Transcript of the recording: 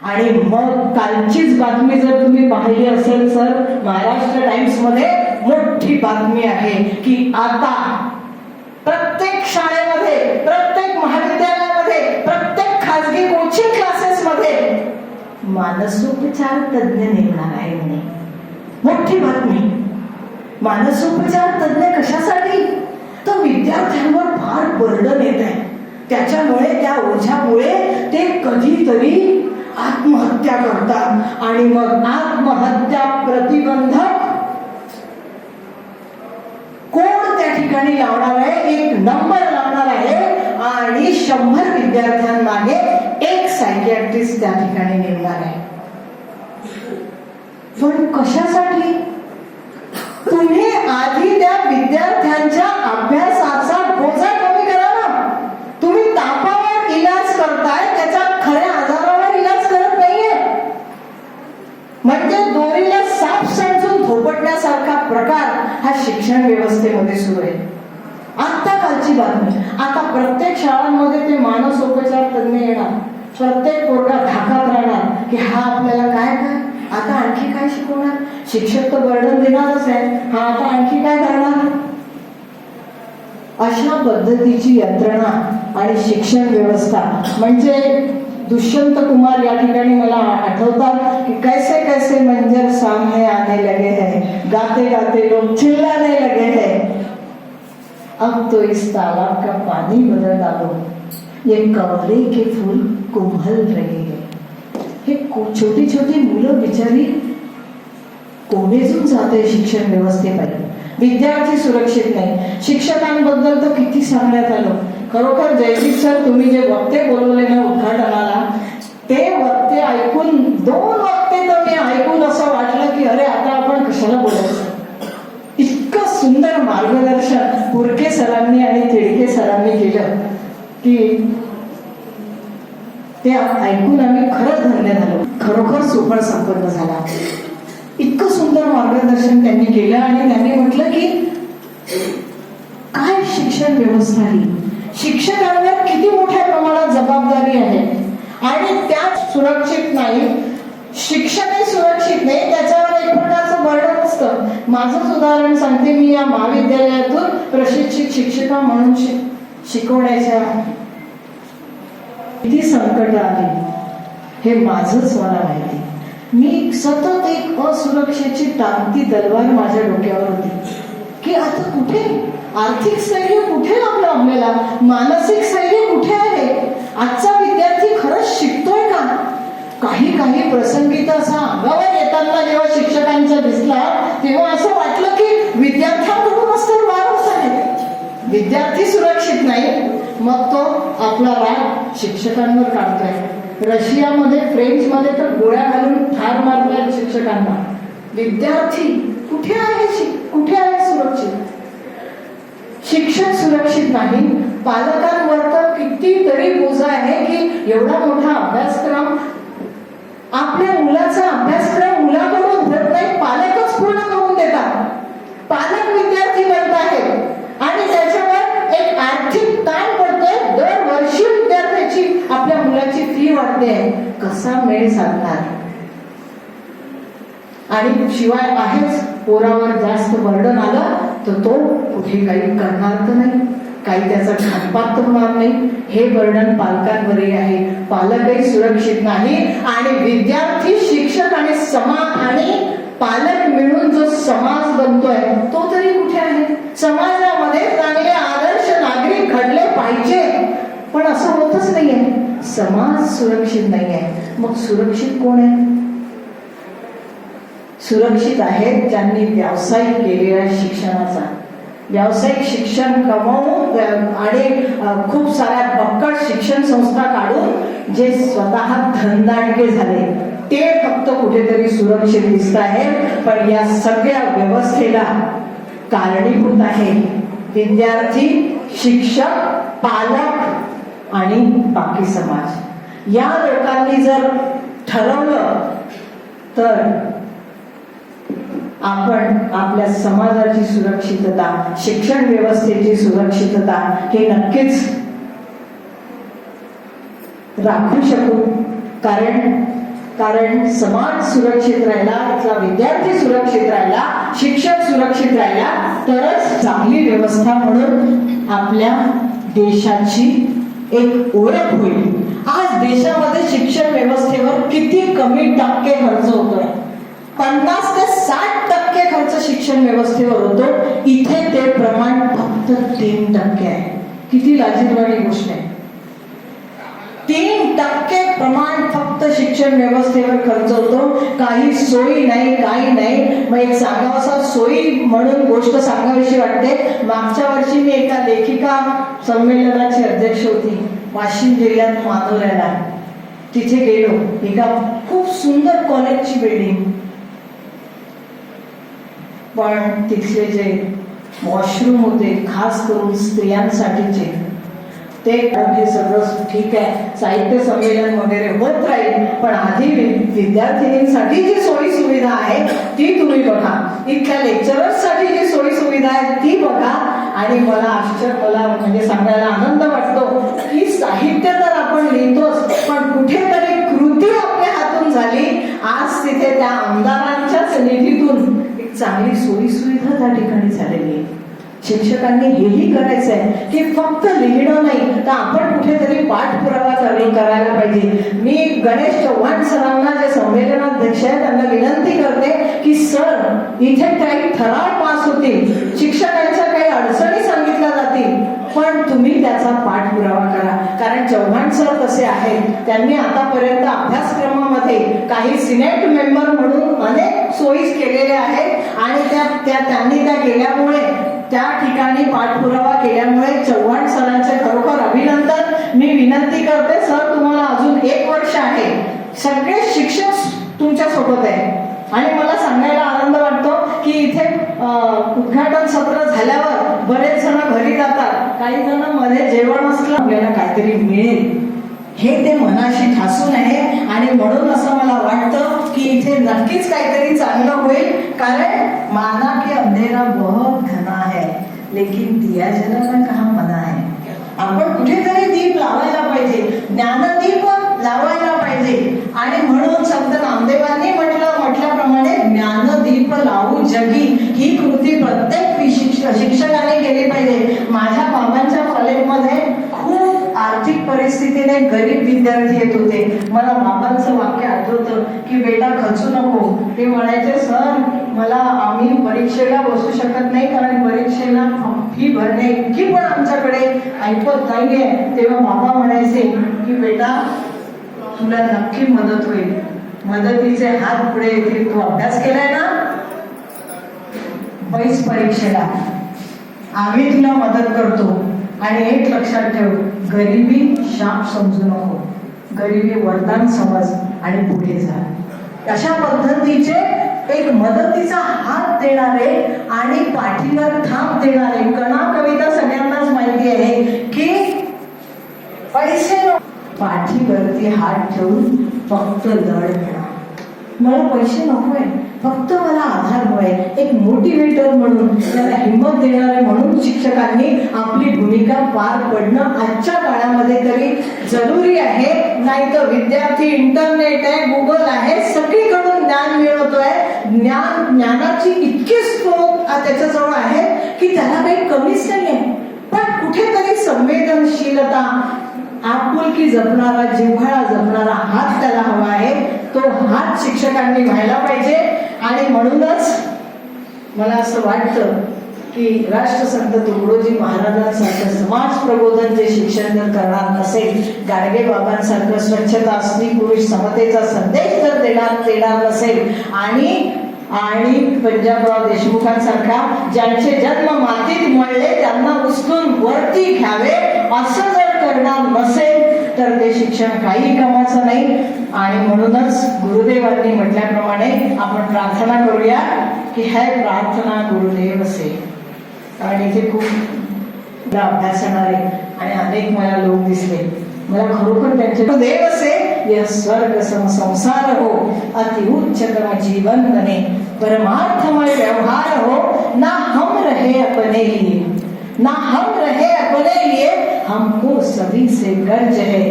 आणि मग कालचीच बातमी जर तुम्ही पाहिली असेल सर, महाराष्ट्र टाइम्स मध्ये मोठी बातमी आहे की आता प्रत्येक शाळेमध्ये, प्रत्येक महाविद्यालयामध्ये, प्रत्येक खासगी कोचिंग क्लासेस मध्ये मानसोपचार तज्ञ नेमणार आहे म्हणे. मोठी बातमी. मानसोपचार तज्ञ कशासाठी? तर विद्यार्थ्यांवर फार बर्डन येत आहे, त्याच्यामुळे त्या ओझ्यामुळे ते कधीतरी आत्महत्या करतात. आणि मग आत्महत्या प्रतिबंधक कोण त्या ठिकाणी लावणार आहे? एक नंबर लावणार आहे आणि 100 विद्यार्थ्यांमागे एक सायकियाट्रिस्ट त्या ठिकाणी नेमणार आहे. पण कशासाठी? तुम्ही आधी त्या विद्यार्थ्यांच्या अभ्यासाचा बोजा कमी करा ना. तुम्ही तापावर इलाज करताय, त्याच्या खऱ्या आजारावर इलाज करत नाहीये. म्हणजे दोरीला साप समजून थोपटण्यासारखा प्रकार हा शिक्षण व्यवस्थेमध्ये सुरू आहे. आता कालची बातमी. आता प्रत्येक शाळांमध्ये ते मानसोपचार तज्ञ येणार. प्रत्येक पोरगा धाकात राहणार की हा आपल्याला काय काय आता आणखी काय शिकवणार. शिक्षक तर बर्डन देणारच आहे, हा आता आणखी काय करणार. अशा पद्धतीची यंत्रणा आणि शिक्षण व्यवस्था म्हणजे दुष्यंत कुमार या ठिकाणी मला आठवतात की कैसे कैसे मंजर सामने आने लगे हैं, गाते गाते लोग चिल्लाने लगे हैं, अब तो इस तालाब का पानी बदल डालो, ये कमरे के फूल कुंभल रहे हैं. हे छोटी छोटी मुलं बिचारी कोमेजून जाते शिक्षण व्यवस्थेपायी. विद्यार्थी सुरक्षित नाही. शिक्षकांबद्दल तर किती सांगण्यात आलं. खरोखर जयदीप सर, तुम्ही जे वक्ते बोलवले ना उद्घाटनाला, ते वक्ते ऐकून 2 वक्ते तर मी ऐकून असं वाटलं की अरे आता आपण कशाला बोलायचं. इतकं सुंदर मार्गदर्शन पुरके सरांनी आणि तिडके सरांनी केलं की ते ऐकून आम्ही खरंच धन्य झालो. खरोखर सुफळ संपन्न झाला. इतकं सुंदर मार्गदर्शन त्यांनी केलं आणि त्यांनी म्हटलं की काय शिक्षण व्यवस्था ही, शिक्षकांवर किती मोठ्या प्रमाणात जबाबदारी आहे आणि त्या सुरक्षित नाही. शिक्षकही सुरक्षित नाही, त्याच्यावर एक प्रकारचं बर्डन असतं. माझंच उदाहरण सांगते. मी या महाविद्यालयातून प्रशिक्षित शिक्षिका म्हणून शिकवण्याच्या किती संकट आली हे माझंच मला माहिती. मी सतत एक असुरक्षेची टांगती तलवार माझ्या डोक्यावर होती की आता कुठे आर्थिक स्थैर्य कुठे लाभलं आपल्याला, मानसिक स्थैर्य कुठे आहे. आजचा विद्यार्थी खरंच शिकतोय का. काही प्रसंगी तर असा अंगावर येताना जेव्हा शिक्षकांचा दिसला तेव्हा असं वाटलं की विद्यार्थ्यांकडूनच तर वारच आहे. विद्यार्थी सुरक्षित नाही, मग तो आपला राग शिक्षकांवर काढतोय. रशियामध्ये, फ्रेंचमध्ये तर गोळ्या घालून ठार मारतायत शिक्षकांना. विद्यार्थी कुठे आहे, कुठे आहे सुरक्षित. शिक्षक सुरक्षित नाही. पालकांवर तर कितीतरी बोजा आहे की एवढा मोठा अभ्यासक्रम, आपल्या मुलाचा अभ्यासक्रम मुलाकडून होत नाही, पालकच पूर्ण करून देतात. पालक विद्यार्थी बनत आहेत आणि त्याच्यावर एक आर्थिक ताण पडतोय. दरवर्षी विद्यार्थ्याची, आपल्या मुलाची फी वाढते. कसा मेळ साधणार. आणि शिवाय आहेच, पोरावर जास्त बर्डन आलं तर तो कुठे काही करणार तर नाही, काही त्याचा घातपात तर होणार नाही. हे बर्डन पालकांवरही आहे. पालकही सुरक्षित नाही आणि विद्यार्थी, शिक्षक आणि आणि पालक मिळून जो समाज बनतोय तो तरी कुठे आहे. समाजामध्ये चांगले आदर्श नागरिक घडले पाहिजे, पण असं होतच नाहीये. समाज सुरक्षित नाहीये. मग सुरक्षित कोण आहे. सुरक्षित आहेत ज्यांनी व्यावसायिक केलेला शिक्षणाचा, व्यावसायिक शिक्षण कमवून आणि खूप साऱ्या बक्कट शिक्षण संस्था काढून जे स्वतः धनदांडके झाले ते फक्त कुठेतरी सुरक्षित दिसत आहेत. पण या सगळ्या व्यवस्थेला कारणीभूत आहे विद्यार्थी, शिक्षक, पालक आणि बाकी समाज. या लोकांनी जर ठरवलं तर आपण आपल्या समाजाची सुरक्षितता, शिक्षण व्यवस्थेची सुरक्षितता हे नक्कीच राखू शकू. कारण कारण समाज सुरक्षित राहिला, इथला विद्यार्थी सुरक्षित राहिला, शिक्षक सुरक्षित राहिला तरच चांगली व्यवस्था म्हणून आपल्या देशाची एक ओळख होईल. आज देशामध्ये शिक्षण व्यवस्थेवर किती कमी टक्के खर्च होतोय? 50 ते 60% खर्च शिक्षण व्यवस्थेवर होतो. इथे ते प्रमाण फक्त 3% आहे. किती लाजिरवाणी गोष्ट आहे. 3% प्रमाण फक्त शिक्षण व्यवस्थेवर खर्च होतो. काही सोयी नाही, काही नाही. मग एक सांगावसा सोयी म्हणून गोष्ट सांगावीशी वाटते. मागच्या वर्षी मी एका लेखिका संमेलनाची अध्यक्ष होती वाशिम जिल्ह्यात मानोऱ्याला. तिथे गेलो. एका खूप सुंदर कॉलेजची बिल्डिंग, पण तिथले जे वॉशरूम होते खास करून स्त्रियांसाठीचे ते हे सगळं ठीक आहे, साहित्य संमेलन वगैरे होत राहील, पण आधी विद्यार्थिनींसाठी जी सोयी सुविधा आहे ती तुम्ही बघा, इथल्या लेक्चरर्ससाठी जी सोयी सुविधा आहे ती बघा. आणि मला म्हणजे सांगायला आनंद वाटतो की साहित्य तर आपण लिहितोच, पण कुठेतरी कृती आपल्या हातून झाली. आज तिथे त्या आमदारांच्याच निधीतून एक चांगली सोयी सुविधा त्या ठिकाणी झालेली आहे. शिक्षकांनी हेही करायचं आहे की फक्त लिहिणं नाही तर आपण कुठेतरी पाठपुरावा करायला पाहिजे. मी गणेश चव्हाण सरांना जे संमेलनाध्यक्ष आहे त्यांना विनंती करते की सर इथे काही ठराव पास होतील, शिक्षकांच्या काही अडचणी सांगितल्या जातील, पण तुम्ही त्याचा पाठपुरावा करा. कारण चव्हाण सर कसे आहेत, त्यांनी आतापर्यंत अभ्यासक्रमामध्ये काही सिनेट मेंबर म्हणून अनेक सोयी केलेल्या आहेत आणि त्यांनी त्या केल्यामुळे त्या ठिकाणी पाठपुरावा केल्यामुळे चव्हाण सरांचे खरोखर अभिनंदन. मी विनंती करते सर तुम्हाला अजून 1 वर्ष आहे, सगळे शिक्षक तुमच्या सोबत आहे. आणि मला सांगायला आनंद वाटतो की इथे उद्घाटन सत्र झाल्यावर बरेच जण घरी जातात, काही जण मध्ये जेवण असलं आपल्याला काहीतरी मिळेल हे ते मनाशी ठासून आहे. आणि म्हणून असं मला वाटतं की इथे नक्कीच काहीतरी चांगलं होईल. कारण माना की अंधेरा बहुत घना है लेकिन दिया जलाना कहाँ मना है. आपण कुठेतरी दीप लावायला पाहिजे, ज्ञानदीप लावायला पाहिजे. आणि म्हणून संत नामदेवांनी म्हटल्याप्रमाणे ज्ञानदीप लावू जगी ही कृती प्रत्येक शिक्षकाने केली पाहिजे. माझ्या बाबांच्या कॉलेजमध्ये खूप आर्थिक परिस्थितीने गरीब विद्यार्थी येत होते. मला बाबांचं वाक्य आठवतं की बेटा खचू नको. ते म्हणायचे सर मला आम्ही परीक्षेला बसू शकत नाही कारण परीक्षेला फी भरणे इतकी पण आमच्याकडे ऐकत नाहीये. तेव्हा बाबा म्हणायचे की बेटा तुला नक्की मदत होईल, मदतीचे हात पुढे येतील, तू अभ्यास केलाय ना बैस परीक्षेला, आम्ही तुला मदत करतो. आणि एक लक्षात ठेव, गरिबी शाप समजू नको, गरिबी वरदान समज आणि पुढे जा. अशा पद्धतीचे एक मदतीचा हात देणारे आणि पाठीवर थाप देणारे. कणा कविता सगळ्यांनाच माहिती आहे की पैसे पाठीवरती हात ठेवून फक्त लढ म्हणा, मला पैसे नकोय, फक्त मला आधार हवाय. एक मोटिवेटर म्हणून, त्याला हिंमत देणारे म्हणून शिक्षकांनी आपली भूमिका पार पडणं आजच्या काळामध्ये तरी जरुरी आहे. नाही तर विद्यार्थी इंटरनेट आहे, गुगल आहे, सगळीकडून ज्ञान मिळवतोय. ज्ञानाची इतकी स्रोत त्याच्याजवळ आहे की त्याला काही कमीच नाहीये. पण कुठेतरी संवेदनशीलता, आपुलकी जपणारा, जिव्हाळा जपणारा हात त्याला हवा आहे. तो हात शिक्षकांनी व्हायला पाहिजे. आणि म्हणूनच मला असं वाटतं की राष्ट्रसंत तुकडोजी महाराजांसारखं समाज प्रबोधन जे शिक्षण जर करणार नसेल, गाडगे बाबांसारखं स्वच्छता, स्त्री पुरुष समतेचा संदेश जर देणार नसेल, आणि पंजाबराव देशमुखांसारखा ज्यांचे जन्म मातीत मळले त्यांना उचलून वरती घ्यावे असं जर करणार नसेल तर ते शिक्षण काही कामाचं नाही. आणि म्हणूनच गुरुदेवांनी म्हटल्याप्रमाणे आपण प्रार्थना करूया की है प्रार्थना गुरुदेव से. कारण इथे खूप अभ्यास येणारे आणि अनेक मला लोक दिसले, मला खरोखर त्यांचे गुरुदेव से यह स्वर्ग सम संसार हो, अति उच्चतम जीवन बने, परमार्थमय व्यवहार हो, ना हम रहे अपने लिए, ना हम रहे अपने लिए, हमको सभी से गर्ज है.